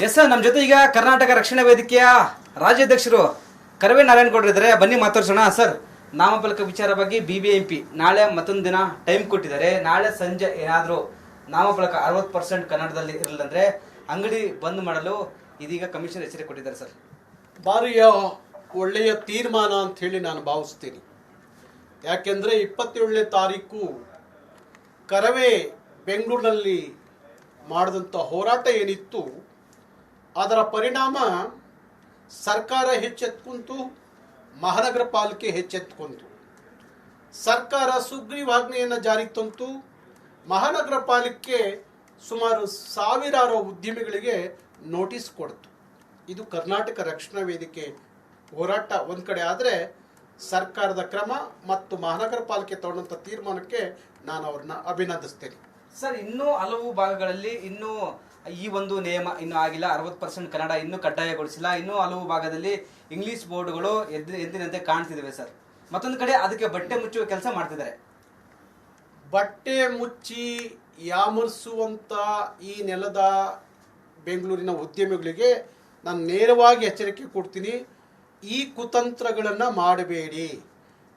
Yes sir, ನಮ್ಮ ಜೊತೆ ಈಗ ಕರ್ನಾಟಕ ರಕ್ಷಣಾ ವೇದಿಕೆಯ ರಾಜ್ಯಾಧ್ಯಕ್ಷರು ಕರವೇ ನಾರಾಯಣಗೌಡರು ಇದ್ದಾರೆ. ಬನ್ನಿ ಮಾತಾಡ್ಸೋಣ. ಸರ್, ನಾಮಫಲಕ ವಿಚಾರ ಬಗ್ಗೆ BBMP ನಾಳೆ ಮತ್ತೊಂದು ದಿನ ಟೈಮ್ ಕೊಟ್ಟಿದ್ದಾರೆ. ನಾಳೆ ಸಂಜೆ ಏನಾದರೂ ನಾಮಫಲಕ 60% ಕನ್ನಡದಲ್ಲಿ ಇರಲಿಲ್ಲಂದ್ರೆ ಅಂಗಡಿ ಬಂದ್ ಮಾಡಲು ಇದೀಗ ಕಮಿಷನರ್ ಎಚ್ಚರಿಕೆ ಕೊಟ್ಟಿದ್ದಾರೆ. ಸರ್, ಭಾರಿಯ ಒಳ್ಳೆಯ ತೀರ್ಮಾನ ಅಂತ ಹೇಳಿ ನಾನು ಭಾವಿಸ್ತೀನಿ. ಯಾಕೆಂದರೆ 27ನೇ ತಾರೀಕು ಕರವೇ ಬೆಂಗಳೂರಿನಲ್ಲಿ ಮಾಡಿದಂಥ ಹೋರಾಟ ಏನಿತ್ತು, ಅದರ ಪರಿಣಾಮ ಸರ್ಕಾರ ಹೆಚ್ಚೆತ್ಕೊಂತು, ಮಹಾನಗರ ಪಾಲಿಕೆ ಹೆಚ್ಚೆತ್ಕೊಂತು. ಸರ್ಕಾರ ಸುಗ್ರೀವಾಜ್ಞೆಯನ್ನು ಜಾರಿಗೆ ತಂತು. ಮಹಾನಗರ ಪಾಲಿಕೆ ಸುಮಾರು ಸಾವಿರಾರು ಉದ್ಯಮಿಗಳಿಗೆ ನೋಟಿಸ್ ಕೊಡ್ತು. ಇದು ಕರ್ನಾಟಕ ರಕ್ಷಣಾ ವೇದಿಕೆ ಹೋರಾಟ ಒಂದು ಕಡೆ ಆದರೆ, ಸರ್ಕಾರದ ಕ್ರಮ ಮತ್ತು ಮಹಾನಗರ ಪಾಲಿಕೆ ತಗೊಂಡಂಥ ತೀರ್ಮಾನಕ್ಕೆ ನಾನು ಅವ್ರನ್ನ ಅಭಿನಂದಿಸ್ತೇನೆ. ಸರ್, ಇನ್ನೂ ಹಲವು ಭಾಗಗಳಲ್ಲಿ ಇನ್ನೂ ಈ ಒಂದು ನಿಯಮ ಇನ್ನೂ ಆಗಿಲ್ಲ. 60% ಕನ್ನಡ ಇನ್ನೂ ಕಡ್ಡಾಯಗೊಳಿಸಿಲ್ಲ. ಇನ್ನೂ ಹಲವು ಭಾಗದಲ್ಲಿ ಇಂಗ್ಲಿಷ್ ಬೋರ್ಡ್ಗಳು ಎಂದಿನಂತೆ ಕಾಣ್ತಿದ್ದಾವೆ. ಸರ್, ಮತ್ತೊಂದು ಕಡೆ ಅದಕ್ಕೆ ಬಟ್ಟೆ ಮುಚ್ಚುವ ಕೆಲಸ ಮಾಡ್ತಿದ್ದಾರೆ. ಬಟ್ಟೆ ಮುಚ್ಚಿ ಯಾಮರ್ಸುವಂಥ ಈ ನೆಲದ ಬೆಂಗಳೂರಿನ ಉದ್ಯಮಿಗಳಿಗೆ ನಾನು ನೇರವಾಗಿ ಎಚ್ಚರಿಕೆ ಕೊಡ್ತೀನಿ. ಈ ಕುತಂತ್ರಗಳನ್ನು ಮಾಡಬೇಡಿ.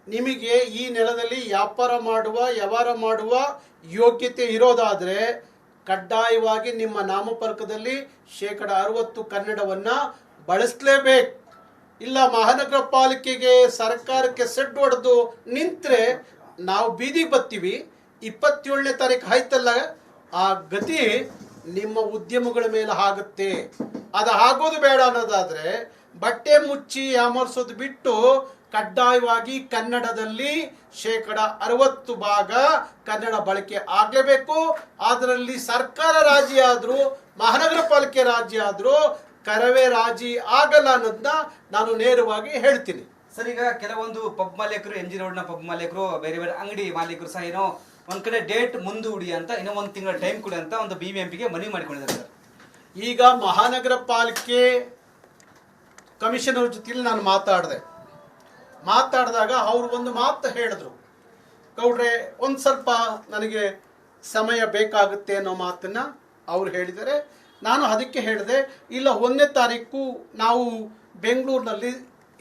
ನಿಮಗೆ ಈ ನೆಲದಲ್ಲಿ ವ್ಯವಹಾರ ಮಾಡುವ ಯೋಗ್ಯತೆ ಇರೋದಾದರೆ ಕಡ್ಡಾಯವಾಗಿ ನಿಮ್ಮ ನಾಮಫಲಕದಲ್ಲಿ 60% ಕನ್ನಡವನ್ನು ಬಳಸಲೇಬೇಕು. ಇಲ್ಲ ಮಹಾನಗರ ಪಾಲಿಕೆಗೆ ಸರ್ಕಾರಕ್ಕೆ ಸೆಡ್ ಹೊಡೆದು ನಿಂತರೆ ನಾವು ಬೀದಿಗೆ ಬರ್ತೀವಿ. 27ನೇ ತಾರೀಕು ಆಯ್ತಲ್ಲ, ಆ ಗತಿ ನಿಮ್ಮ ಉದ್ಯಮಗಳ ಮೇಲೆ ಆಗುತ್ತೆ. ಅದು ಆಗೋದು ಬೇಡ ಅನ್ನೋದಾದರೆ ಬಟ್ಟೆ ಮುಚ್ಚಿ ಯಾಮರ್ಸೋದು ಬಿಟ್ಟು ಕಡ್ಡಾಯವಾಗಿ ಕನ್ನಡದಲ್ಲಿ 60% ಭಾಗ ಕನ್ನಡ ಬಳಕೆ ಆಗಲೇಬೇಕು. ಅದರಲ್ಲಿ ಸರ್ಕಾರ ರಾಜಿ ಆದರೂ ಮಹಾನಗರ ಪಾಲಿಕೆ ರಾಜಿ ಆದರೂ ಕರವೇ ರಾಜಿ ಆಗಲ್ಲ ಅನ್ನೋದನ್ನ ನಾನು ನೇರವಾಗಿ ಹೇಳ್ತೀನಿ. ಸರ್, ಈಗ ಕೆಲವೊಂದು ಪಬ್ ಮಾಲೀಕರು, MG ರೋಡ್ನ ಪಬ್ ಮಾಲೀಕರು, ಬೇರೆ ಬೇರೆ ಅಂಗಡಿ ಮಾಲೀಕರು ಸಹ ಏನೋ ಒಂದ್ ಕಡೆ ಡೇಟ್ ಮುಂದೂಡಿ ಅಂತ ಇನ್ನೂ 1 ತಿಂಗಳ ಟೈಮ್ ಕೊಡಿ ಅಂತ ಒಂದು BBMPಗೆ ಮನವಿ ಮಾಡಿಕೊಂಡಿದ್ದಾರೆ. ಸರ್, ಈಗ ಮಹಾನಗರ ಪಾಲಿಕೆ ಕಮಿಷನರ್ ಜೊತೆಲಿ ನಾನು ಮಾತಾಡಿದಾಗ ಅವರು ಒಂದು ಮಾತು ಹೇಳಿದ್ರು, ಗೌಡ್ರೆ ಒಂದು ಸ್ವಲ್ಪ ನನಗೆ ಸಮಯ ಬೇಕಾಗುತ್ತೆ ಅನ್ನೋ ಮಾತನ್ನ ಅವ್ರು ಹೇಳಿದ್ದಾರೆ. ನಾನು ಅದಕ್ಕೆ ಹೇಳಿದೆ, ಇಲ್ಲ 1ನೇ ತಾರೀಕು ನಾವು ಬೆಂಗಳೂರಿನಲ್ಲಿ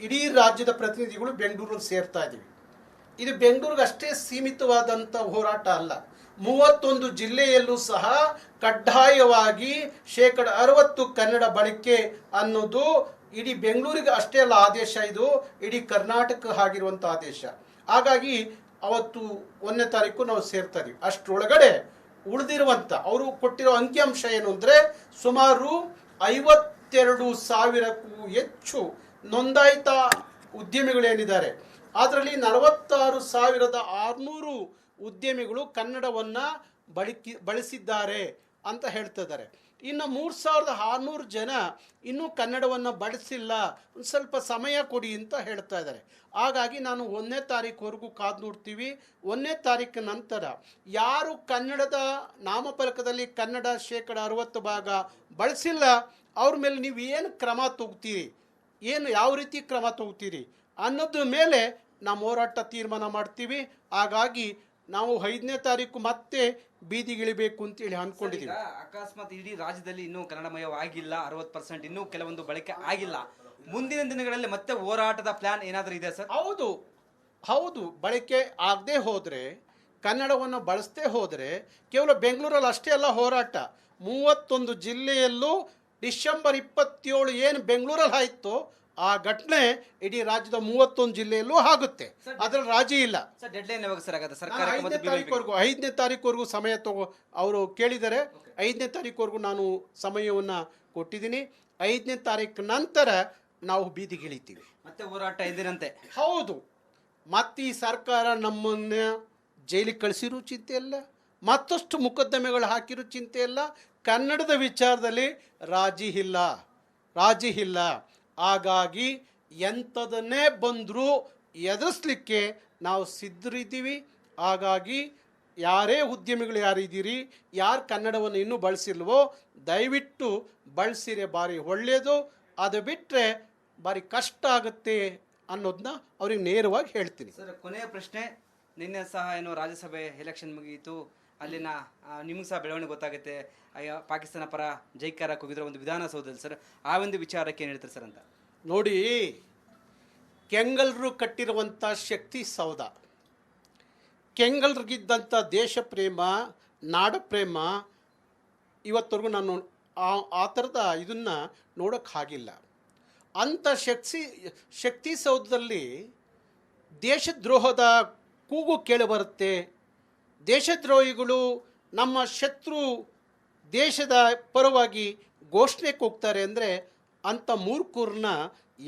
ಇಡೀ ರಾಜ್ಯದ ಪ್ರತಿನಿಧಿಗಳು ಬೆಂಗಳೂರಲ್ಲಿ ಸೇರ್ತಾ ಇದ್ದೀವಿ. ಇದು ಬೆಂಗಳೂರಿಗೆ ಅಷ್ಟೇ ಸೀಮಿತವಾದಂಥ ಹೋರಾಟ ಅಲ್ಲ. 31 ಜಿಲ್ಲೆಯಲ್ಲೂ ಸಹ ಕಡ್ಡಾಯವಾಗಿ 60% ಕನ್ನಡ ಬಳಕೆ ಅನ್ನೋದು ಇಡೀ ಬೆಂಗಳೂರಿಗೆ ಅಷ್ಟೇ ಅಲ್ಲ ಆದೇಶ, ಇದು ಇಡೀ ಕರ್ನಾಟಕ ಆಗಿರುವಂಥ ಆದೇಶ. ಹಾಗಾಗಿ ಅವತ್ತು 1ನೇ ತಾರೀಕು ನಾವು ಸೇರ್ತಾ ಇದೀವಿ. ಅಷ್ಟರೊಳಗಡೆ ಉಳಿದಿರುವಂಥ ಅವರು ಕೊಟ್ಟಿರೋ ಅಂಕಿಅಂಶ ಏನು ಅಂದರೆ, ಸುಮಾರು 52,000ಕ್ಕೂ ಹೆಚ್ಚು ನೋಂದಾಯಿತ ಉದ್ಯಮಿಗಳೇನಿದ್ದಾರೆ, ಅದರಲ್ಲಿ 46,600 ಉದ್ಯಮಿಗಳು ಕನ್ನಡವನ್ನು ಬಳಸಿದ್ದಾರೆ ಅಂತ ಹೇಳ್ತಾ ಇದ್ದಾರೆ. ಇನ್ನು 3,600 ಜನ ಇನ್ನೂ ಕನ್ನಡವನ್ನು ಬಳಸಿಲ್ಲ, ಒಂದು ಸ್ವಲ್ಪ ಸಮಯ ಕೊಡಿ ಅಂತ ಹೇಳ್ತಾ ಇದ್ದಾರೆ. ಹಾಗಾಗಿ ನಾನು 1ನೇ ತಾರೀಕುವರೆಗೂ ಕಾದು ನೋಡ್ತೀವಿ. 1ನೇ ತಾರೀಕು ನಂತರ ಯಾರು ಕನ್ನಡದ ನಾಮಫಲಕದಲ್ಲಿ ಕನ್ನಡ 60% ಭಾಗ ಬಳಸಿಲ್ಲ ಅವ್ರ ಮೇಲೆ ನೀವು ಏನು ಕ್ರಮ ತಗೋತೀರಿ, ಯಾವ ರೀತಿ ಕ್ರಮ ತಗೋತೀರಿ ಅನ್ನೋದ್ರ ಮೇಲೆ ನಾವು ಹೋರಾಟ ತೀರ್ಮಾನ ಮಾಡ್ತೀವಿ. ಹಾಗಾಗಿ ನಾವು 5ನೇ ತಾರೀಕು ಮತ್ತೆ ಬೀದಿಗಿಳಿಬೇಕು ಅಂತೇಳಿ ಅಂದ್ಕೊಂಡಿದ್ದೀವಿ. ಅಕಸ್ಮಾತ್ ಇಡೀ ರಾಜ್ಯದಲ್ಲಿ ಇನ್ನೂ ಕನ್ನಡಮಯವಾಗಿಲ್ಲ, 60% ಇನ್ನೂ ಕೆಲವೊಂದು ಬಳಕೆ ಆಗಿಲ್ಲ, ಮುಂದಿನ ದಿನಗಳಲ್ಲಿ ಮತ್ತೆ ಹೋರಾಟದ ಪ್ಲಾನ್ ಏನಾದರೂ ಇದೆ ಸರ್? ಹೌದು, ಬಳಕೆ ಆಗದೆ ಹೋದರೆ, ಕನ್ನಡವನ್ನು ಬಳಸದೆ ಹೋದರೆ, ಕೇವಲ ಬೆಂಗಳೂರಲ್ಲಿ ಅಷ್ಟೇ ಅಲ್ಲ ಹೋರಾಟ, 31 ಜಿಲ್ಲೆಯಲ್ಲೂ ಡಿಸೆಂಬರ್ 27 ಏನು ಬೆಂಗಳೂರಲ್ಲಿ ಆಯಿತು ಆ ಘಟನೆ ಇಡೀ ರಾಜ್ಯದ 31 ಜಿಲ್ಲೆಯಲ್ಲೂ ಆಗುತ್ತೆ. ಅದ್ರಲ್ಲಿ ರಾಜಿ ಇಲ್ಲ. 5ನೇ ತಾರೀಕುವರೆಗೂ ಸಮಯ ಅವರು ಕೇಳಿದರೆ 5ನೇ ತಾರೀಕುವರೆಗೂ ನಾನು ಸಮಯವನ್ನು ಕೊಟ್ಟಿದ್ದೀನಿ. 5ನೇ ತಾರೀಕು ನಂತರ ನಾವು ಬೀದಿಗಿಳಿತೀವಿ. ಮತ್ತೆ ಹೋರಾಟ ಇದ್ದೀರಂತೆ? ಹೌದು. ಮತ್ತೆ ಈ ಸರ್ಕಾರ ನಮ್ಮನ್ನ ಜೈಲಿಗೆ ಕಳಿಸಿರೋ ಚಿಂತೆ ಇಲ್ಲ, ಮತ್ತಷ್ಟು ಮೊಕದ್ದಮೆಗಳು ಹಾಕಿರೋ ಚಿಂತೆ ಇಲ್ಲ. ಕನ್ನಡದ ವಿಚಾರದಲ್ಲಿ ರಾಜಿ ಇಲ್ಲ. ಹಾಗಾಗಿ ಎಂಥದನ್ನೇ ಬಂದರೂ ಎದುರಿಸಲಿಕ್ಕೆ ನಾವು ಸಿದ್ಧರಿದ್ದೀವಿ. ಹಾಗಾಗಿ ಯಾರೇ ಉದ್ಯಮಿಗಳು ಯಾರಿದ್ದೀರಿ, ಯಾರು ಕನ್ನಡವನ್ನು ಇನ್ನೂ ಬಳಸಿಲ್ವೋ ದಯವಿಟ್ಟು ಬಳಸಿರೆ ಭಾರಿ ಒಳ್ಳೆಯದು. ಅದು ಬಿಟ್ಟರೆ ಭಾರಿ ಕಷ್ಟ ಆಗುತ್ತೆ ಅನ್ನೋದನ್ನ ಅವ್ರಿಗೆ ನೇರವಾಗಿ ಹೇಳ್ತೀನಿ. ಸರ್, ಕೊನೆಯ ಪ್ರಶ್ನೆ. ನಿನ್ನೆ ಸಹ ರಾಜ್ಯಸಭೆ ಎಲೆಕ್ಷನ್ ಮುಗಿಯಿತು. ಅಲ್ಲಿನ ನಿಮ್ಗೆ ಸಹ ಬೆಳವಣಿಗೆ ಗೊತ್ತಾಗುತ್ತೆ. ಪಾಕಿಸ್ತಾನ ಪರ ಜೈಕಾರ ಕೂಗಿದ್ರೆ ಒಂದು ವಿಧಾನಸೌಧದಲ್ಲಿ ಸರ್, ಆ ಒಂದು ವಿಚಾರಕ್ಕೆ ಏನು ಹೇಳ್ತಾರೆ ಸರ್ ಅಂತ. ನೋಡಿ, ಕೆಂಗಲ್ರು ಕಟ್ಟಿರುವಂಥ ಶಕ್ತಿ ಸೌಧ, ಕೆಂಗಲ್ರಿಗಿದ್ದಂಥ ದೇಶ ಪ್ರೇಮ, ನಾಡ ಪ್ರೇಮ ಇವತ್ತರೆಗೂ ನಾನು ಆ ಥರದ ಇದನ್ನು ನೋಡೋಕ್ಕಾಗಿಲ್ಲ. ಅಂಥ ಶಕ್ತಿ ಸೌಧದಲ್ಲಿ ದೇಶದ್ರೋಹದ ಕೂಗು ಕೇಳಿಬರುತ್ತೆ. ದೇಶದ್ರೋಹಿಗಳು ನಮ್ಮ ಶತ್ರು ದೇಶದ ಪರವಾಗಿ ಘೋಷಣೆ ಕೂಗ್ತಾರೆ ಅಂದರೆ ಅಂಥ ಮೂರ್ಖರನ್ನ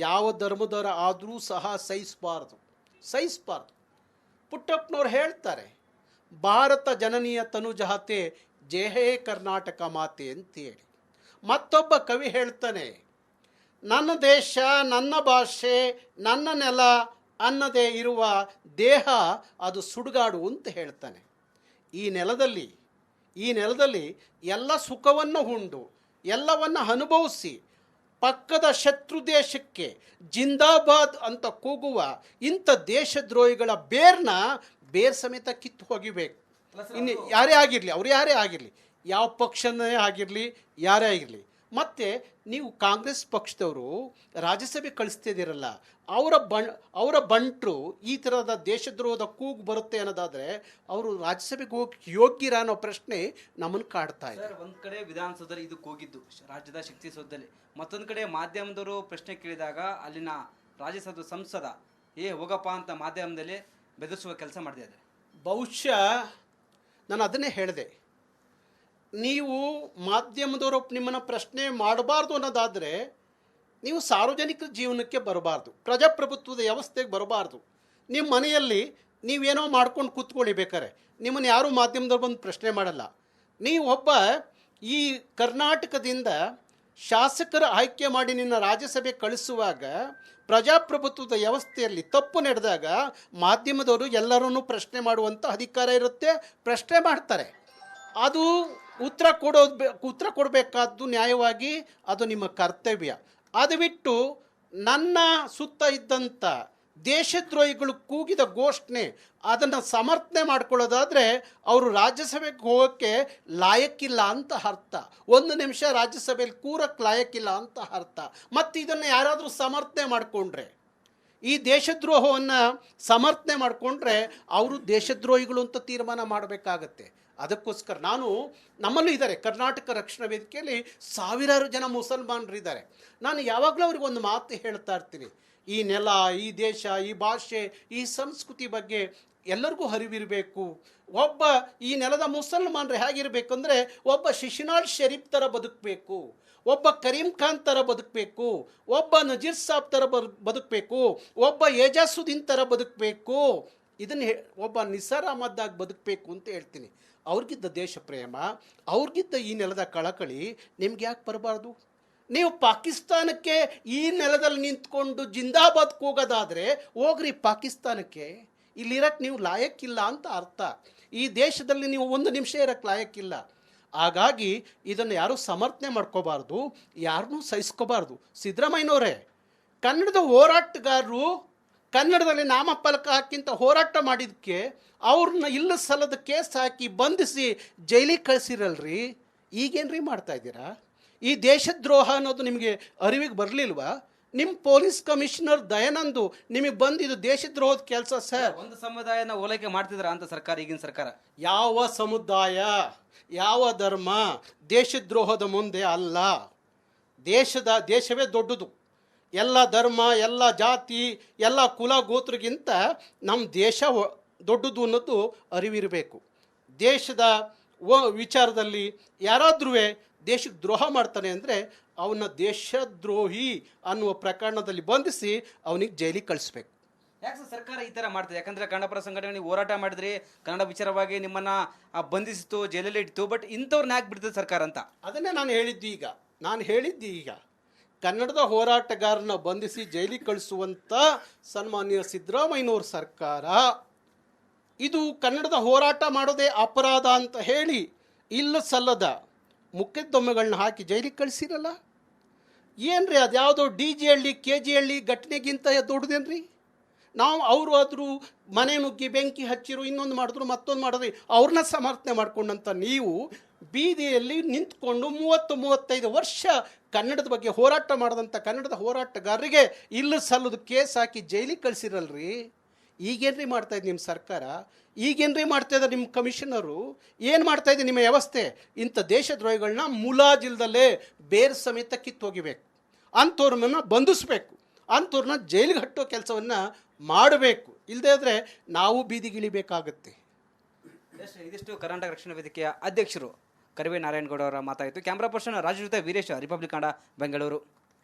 ಯಾವ ಧರ್ಮದವರ ಆದರೂ ಸಹ ಸಹಿಸಬಾರ್ದು. ಪುಟ್ಟಪ್ಪನವ್ರು ಹೇಳ್ತಾರೆ, ಭಾರತ ಜನನೀಯ ತನುಜಾತೆ ಜಯ ಹೇ ಕರ್ನಾಟಕ ಮಾತೆ ಅಂತೇಳಿ. ಮತ್ತೊಬ್ಬ ಕವಿ ಹೇಳ್ತಾನೆ, ನನ್ನ ದೇಶ, ನನ್ನ ಭಾಷೆ, ನನ್ನ ನೆಲ ಅನ್ನದೇ ಇರುವ ದೇಹ ಅದು ಸುಡುಗಾಡು ಅಂತ ಹೇಳ್ತಾನೆ. ಈ ನೆಲದಲ್ಲಿ ಎಲ್ಲ ಸುಖವನ್ನು ಉಂಡು ಎಲ್ಲವನ್ನು ಅನುಭವಿಸಿ ಪಕ್ಕದ ಶತ್ರು ದೇಶಕ್ಕೆ ಜಿಂದಾಬಾದ್ ಅಂತ ಕೂಗುವ ಇಂಥ ದೇಶದ್ರೋಹಿಗಳ ಬೇರ್ ಸಮೇತ ಕಿತ್ತು ಹೋಗಿಬೇಕು. ಇನ್ನು ಯಾರೇ ಆಗಿರಲಿ, ಯಾವ ಪಕ್ಷನೇ ಆಗಿರಲಿ, ಯಾರೇ ಆಗಿರಲಿ. ಮತ್ತು ನೀವು ಕಾಂಗ್ರೆಸ್ ಪಕ್ಷದವರು ರಾಜ್ಯಸಭೆ ಕಳಿಸ್ತಿದ್ದೀರಲ್ಲ, ಅವರ ಬಂಟರು ಈ ಥರದ ದೇಶದ್ರೋಹದ ಕೂಗು ಬರುತ್ತೆ ಅನ್ನೋದಾದರೆ ಅವರು ರಾಜ್ಯಸಭೆಗೆ ಹೋಗಿ ಯೋಗ್ಯರ ಅನ್ನೋ ಪ್ರಶ್ನೆ ನಮ್ಮನ್ನು ಕಾಡ್ತಾ ಇದೆ. ಒಂದು ಕಡೆ ವಿಧಾನಸೌಧದಲ್ಲಿ ಇದು ಕೂಗಿದ್ದು ರಾಜ್ಯದ ಶಕ್ತಿ ಸೌಧದಲ್ಲಿ, ಮತ್ತೊಂದು ಕಡೆ ಮಾಧ್ಯಮದವರು ಪ್ರಶ್ನೆ ಕೇಳಿದಾಗ ಅಲ್ಲಿನ ರಾಜ್ಯಸಭಾ ಸಂಸದ ಹೋಗಪ್ಪ ಅಂತ ಮಾಧ್ಯಮದಲ್ಲಿ ಬೆದರಿಸುವ ಕೆಲಸ ಮಾಡಿದ್ದಾರೆ. ಬಹುಶಃ ನಾನು ಅದನ್ನೇ ಹೇಳಿದೆ, ನೀವು ಮಾಧ್ಯಮದವರು ನಿಮ್ಮನ್ನು ಪ್ರಶ್ನೆ ಮಾಡಬಾರ್ದು ಅನ್ನೋದಾದರೆ ನೀವು ಸಾರ್ವಜನಿಕ ಜೀವನಕ್ಕೆ ಬರಬಾರ್ದು, ಪ್ರಜಾಪ್ರಭುತ್ವದ ವ್ಯವಸ್ಥೆಗೆ ಬರಬಾರ್ದು. ನಿಮ್ಮ ಮನೆಯಲ್ಲಿ ನೀವೇನೋ ಮಾಡ್ಕೊಂಡು ಕೂತ್ಕೊಳ್ಳಿ, ಬೇಕಾರೆ ನಿಮ್ಮನ್ನು ಯಾರೂ ಮಾಧ್ಯಮದವ್ರು ಬಂದು ಪ್ರಶ್ನೆ ಮಾಡಲ್ಲ. ನೀವು ಈ ಕರ್ನಾಟಕದಿಂದ ಶಾಸಕರ ಆಯ್ಕೆ ಮಾಡಿ ನಿನ್ನ ರಾಜ್ಯಸಭೆ ಕಳಿಸುವಾಗ ಪ್ರಜಾಪ್ರಭುತ್ವದ ವ್ಯವಸ್ಥೆಯಲ್ಲಿ ತಪ್ಪು ನಡೆದಾಗ ಮಾಧ್ಯಮದವರು ಎಲ್ಲರನ್ನೂ ಪ್ರಶ್ನೆ ಮಾಡುವಂಥ ಅಧಿಕಾರ ಇರುತ್ತೆ, ಪ್ರಶ್ನೆ ಮಾಡ್ತಾರೆ. ಅದು ಉತ್ತರ ಕೊಡಬೇಕಾದ್ದು ನ್ಯಾಯವಾಗಿ, ಅದು ನಿಮ್ಮ ಕರ್ತವ್ಯ. ಅದು ಬಿಟ್ಟು ನನ್ನ ಸುತ್ತ ಇದ್ದಂಥ ದೇಶದ್ರೋಹಿಗಳು ಕೂಗಿದ ಘೋಷಣೆ ಅದನ್ನು ಸಮರ್ಥನೆ ಮಾಡ್ಕೊಳ್ಳೋದಾದರೆ ಅವರು ರಾಜ್ಯಸಭೆಗೆ ಹೋಗೋಕ್ಕೆ ಲಾಯಕ್ಕಿಲ್ಲ ಅಂತ ಅರ್ಥ. ಒಂದು ನಿಮಿಷ ರಾಜ್ಯಸಭೆಯಲ್ಲಿ ಕೂರಕ್ಕೆ ಲಾಯಕ್ಕಿಲ್ಲ ಅಂತ ಅರ್ಥ. ಮತ್ತು ಇದನ್ನು ಯಾರಾದರೂ ಸಮರ್ಥನೆ ಮಾಡಿಕೊಂಡ್ರೆ, ಈ ದೇಶದ್ರೋಹವನ್ನು ಸಮರ್ಥನೆ ಮಾಡಿಕೊಂಡ್ರೆ ಅವರು ದೇಶದ್ರೋಹಿಗಳು ಅಂತ ತೀರ್ಮಾನ ಮಾಡಬೇಕಾಗತ್ತೆ. ಅದಕ್ಕೋಸ್ಕರ ನಮ್ಮಲ್ಲೂ ಇದ್ದಾರೆ, ಕರ್ನಾಟಕ ರಕ್ಷಣಾ ವೇದಿಕೆಯಲ್ಲಿ ಸಾವಿರಾರು ಜನ ಮುಸಲ್ಮಾನರಿದ್ದಾರೆ. ನಾನು ಯಾವಾಗಲೂ ಅವ್ರಿಗೆ ಒಂದು ಮಾತು ಹೇಳ್ತಾ ಇರ್ತೀನಿ, ಈ ನೆಲ, ಈ ದೇಶ, ಈ ಭಾಷೆ, ಈ ಸಂಸ್ಕೃತಿ ಬಗ್ಗೆ ಎಲ್ಲರಿಗೂ ಅರಿವಿರಬೇಕು. ಈ ನೆಲದ ಮುಸಲ್ಮಾನರು ಹೇಗಿರಬೇಕು ಅಂದರೆ ಒಬ್ಬ ಶಿಶಿನಾಳ್ ಶರೀಫ್ ಥರ ಬದುಕಬೇಕು, ಒಬ್ಬ ಕರೀಂ ಖಾನ್ ಥರ ಬದುಕಬೇಕು, ಒಬ್ಬ ನಜೀರ್ ಸಾಬ್ ಥರ ಬದುಕಬೇಕು, ಒಬ್ಬ ಏಜಾಸುದ್ದೀನ್ ಥರ ಬದುಕಬೇಕು, ಒಬ್ಬ ನಿಸಾರ್ ಅಹಮದ್ದಾಗಿ ಬದುಕಬೇಕು ಅಂತ ಹೇಳ್ತೀನಿ. ಅವ್ರಿಗಿದ್ದ ದೇಶ ಪ್ರೇಮ, ಅವ್ರಿಗಿದ್ದ ಈ ನೆಲದ ಕಳಕಳಿ ನಿಮ್ಗೆ ಯಾಕೆ ಬರಬಾರ್ದು? ನೀವು ಪಾಕಿಸ್ತಾನಕ್ಕೆ ಈ ನೆಲದಲ್ಲಿ ನಿಂತ್ಕೊಂಡು ಜಿಂದಾಬಾದ್ ಕೂಗೋದಾದರೆ ಹೋಗ್ರಿ ಪಾಕಿಸ್ತಾನಕ್ಕೆ. ಇಲ್ಲಿರಕ್ಕೆ ನೀವು ಲಾಯಕ್ಕಿಲ್ಲ ಅಂತ ಅರ್ಥ. ಈ ದೇಶದಲ್ಲಿ ನೀವು ಒಂದು ನಿಮಿಷ ಇರೋಕ್ಕೆ ಲಾಯಕ್ಕಿಲ್ಲ. ಹಾಗಾಗಿ ಇದನ್ನು ಯಾರೂ ಸಮರ್ಥನೆ ಮಾಡ್ಕೋಬಾರ್ದು, ಯಾರನ್ನೂ ಸಹಿಸ್ಕೋಬಾರ್ದು. ಸಿದ್ದರಾಮಯ್ಯನವರೇ, ಕನ್ನಡದ ಹೋರಾಟಗಾರರು ಕನ್ನಡದಲ್ಲಿ ನಾಮಫಲಕ ಹಾಕಿಂತ ಹೋರಾಟ ಮಾಡಿದ್ದಕ್ಕೆ ಅವ್ರನ್ನ ಇಲ್ಲ ಸಲ್ಲದ ಕೇಸ್ ಹಾಕಿ ಬಂಧಿಸಿ ಜೈಲಿಗೆ ಕಳಿಸಿರಲ್ರಿ. ಈಗೇನ್ರಿ ಮಾಡ್ತಾ ಇದ್ದೀರಾ? ಈ ದೇಶದ್ರೋಹ ಅನ್ನೋದು ನಿಮಗೆ ಅರಿವಿಗೆ ಬರಲಿಲ್ವಾ? ನಿಮ್ಮ ಪೊಲೀಸ್ ಕಮಿಷನರ್ ದಯಾನಂದ್ ನಿಮಗೆ ಬಂದು ಇದು ದೇಶದ್ರೋಹದ ಕೆಲಸ ಸರ್. ಒಂದು ಸಮುದಾಯನ ಓಲೈಕೆ ಮಾಡ್ತಿದ್ರ ಅಂತ ಸರ್ಕಾರ, ಈಗಿನ ಸರ್ಕಾರ ಯಾವ ಸಮುದಾಯ, ಯಾವ ಧರ್ಮ ದೇಶದ್ರೋಹದ ಮುಂದೆ ಅಲ್ಲ. ದೇಶವೇ ದೊಡ್ಡದು. ಎಲ್ಲ ಧರ್ಮ, ಎಲ್ಲ ಜಾತಿ, ಎಲ್ಲ ಕುಲ ಗೋತ್ರಗಿಂತ ನಮ್ಮ ದೇಶ ದೊಡ್ಡದು ಅನ್ನೋದು ಅರಿವಿರಬೇಕು. ದೇಶದ ವಿಚಾರದಲ್ಲಿ ಯಾರಾದ್ರೂ ದೇಶಕ್ಕೆ ದ್ರೋಹ ಮಾಡ್ತಾನೆ ಅಂದರೆ ಅವನ್ನ ದೇಶದ್ರೋಹಿ ಅನ್ನುವ ಪ್ರಕರಣದಲ್ಲಿ ಬಂಧಿಸಿ ಅವನಿಗೆ ಜೈಲಿಗೆ ಕಳಿಸ್ಬೇಕು. ಯಾಕೆ ಸರ್ಕಾರ ಈ ಥರ ಮಾಡ್ತದೆ? ಯಾಕಂದರೆ ಕನ್ನಡಪರ ಸಂಘಟನೆ ನೀವು ಹೋರಾಟ ಮಾಡಿದ್ರಿ, ಕನ್ನಡ ವಿಚಾರವಾಗಿ ನಿಮ್ಮನ್ನು ಬಂಧಿಸಿತು, ಜೈಲಲ್ಲಿ ಇಡ್ತು, ಬಟ್ ಇಂಥವ್ರನ್ನ ಯಾಕೆ ಬಿಡ್ತದೆ ಸರ್ಕಾರ ಅಂತ? ಅದನ್ನೇ ನಾನು ಹೇಳಿದ್ದು ಈಗ ಕನ್ನಡದ ಹೋರಾಟಗಾರನ ಬಂಧಿಸಿ ಜೈಲಿಗೆ ಕಳಿಸುವಂಥ ಸನ್ಮಾನ್ಯ ಸಿದ್ದರಾಮಯ್ಯನವ್ರ ಸರ್ಕಾರ ಇದು ಕನ್ನಡದ ಹೋರಾಟ ಮಾಡೋದೇ ಅಪರಾಧ ಅಂತ ಹೇಳಿ ಇಲ್ಲ ಸಲ್ಲದ ಮುಖ್ಯದೊಮ್ಮೆಗಳನ್ನ ಹಾಕಿ ಜೈಲಿಗೆ ಕಳಿಸಿರಲ್ಲ. ಏನ್ರಿ ಅದ್ಯಾವುದೋ DG ಹಳ್ಳಿ KG ಹಳ್ಳಿ ಘಟನೆಗಿಂತ ದೊಡ್ಡದೇನ್ರಿ? ನಾವು ಅವರು ಆದರೂ ಮನೆ ನುಗ್ಗಿ ಬೆಂಕಿ ಹಚ್ಚಿರು, ಇನ್ನೊಂದು ಮಾಡಿದ್ರು, ಮತ್ತೊಂದು ಮಾಡಿದ್ರು, ಅವ್ರನ್ನ ಸಮರ್ಥನೆ ಮಾಡಿಕೊಂಡಂಥ ನೀವು ಬೀದಿಯಲ್ಲಿ ನಿಂತ್ಕೊಂಡು 30-35 ವರ್ಷ ಕನ್ನಡದ ಬಗ್ಗೆ ಹೋರಾಟ ಮಾಡಿದಂಥ ಕನ್ನಡದ ಹೋರಾಟಗಾರರಿಗೆ ಇಲ್ಲ ಸಲ್ಲದು ಕೇಸ್ ಹಾಕಿ ಜೈಲಿಗೆ ಕಳಿಸಿರಲ್ರಿ. ಈಗೇನ್ರಿ ಮಾಡ್ತಾಯಿದ್ದು ನಿಮ್ಮ ಸರ್ಕಾರ? ಈಗೇನ್ರಿ ಮಾಡ್ತಾಯಿದ್ದಾರೆ ನಿಮ್ಮ ಕಮಿಷನರು? ಏನು ಮಾಡ್ತಾಯಿದೆ ನಿಮ್ಮ ವ್ಯವಸ್ಥೆ? ಇಂಥ ದೇಶದ್ರೋಹಿಗಳನ್ನ ಮುಲಾಜಿಲ್ದಲ್ಲೇ ಬೇರೆ ಸಮೇತ ಕಿತ್ತೋಗಿಬೇಕು, ಅಂಥವ್ರನ್ನ ಬಂಧಿಸಬೇಕು, ಅಂಥವ್ರನ್ನ ಜೈಲಿಗೆ ಹಟ್ಟೋ ಕೆಲಸವನ್ನು ಮಾಡಬೇಕು. ಇಲ್ಲದೇ ಇದ್ದರೆ ನಾವು ಬೀದಿಗಿಳಿಬೇಕಾಗತ್ತೆ. ಇದಿಷ್ಟು ಕರ್ನಾಟಕ ರಕ್ಷಣಾ ವೇದಿಕೆಯ ಅಧ್ಯಕ್ಷರು ಕರವೇ ನಾರಾಯಣಗೌಡ ಅವರ ಮಾತಾಯಿತು. ಕ್ಯಾಮ್ರಾ ಪರ್ಸನ್ ರಾಜು ಜೊತೆ ವೀರೇಶ್, ರಿಪಬ್ಲಿಕ್ ಕನ್ನಡ, ಬೆಂಗಳೂರು.